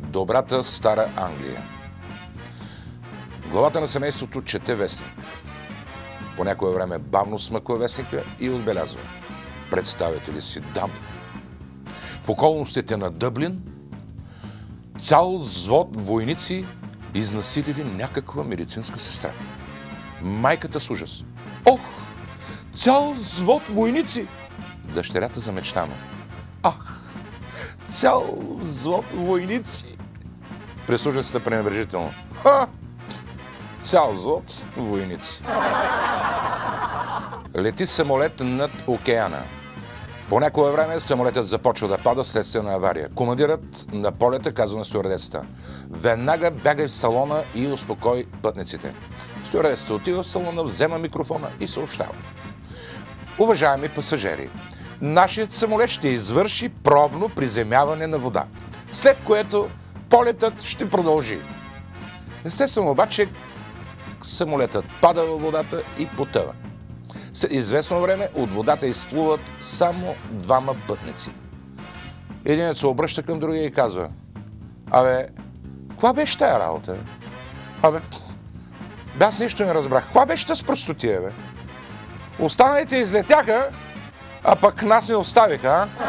Добрата стара Англия. Главата на семейството чете вестник. По някое време бавно смъква вестника и отбелязва: представете ли си, дами, в околностите на Дъблин цял взвод войници изнасилили някаква медицинска сестра. Майката с ужас: ох, цял взвод войници! Дъщерята замечтано: ах, цял взвод войници! Прислужницата пренебрежително: ха, цял взвод войници. Лети самолет над океана. По някое време самолетът започва да пада вследствие на авария. Командирът на полета казва на стюардесата: веднага бягай в салона и успокой пътниците. Стюардесата отива в салона, взема микрофона и съобщава: уважаеми пасажери, нашият самолет ще извърши пробно приземяване на вода, след което полетът ще продължи. Естествено обаче самолетът пада във водата и потъва. След известно време от водата изплуват само двама пътници. Единият се обръща към другия и казва: абе, каква беше тая работа? Абе, аз нищо не разбрах. Каква беше тази простотия, бе? Останалите излетяха, а пък нас не оставиха, а?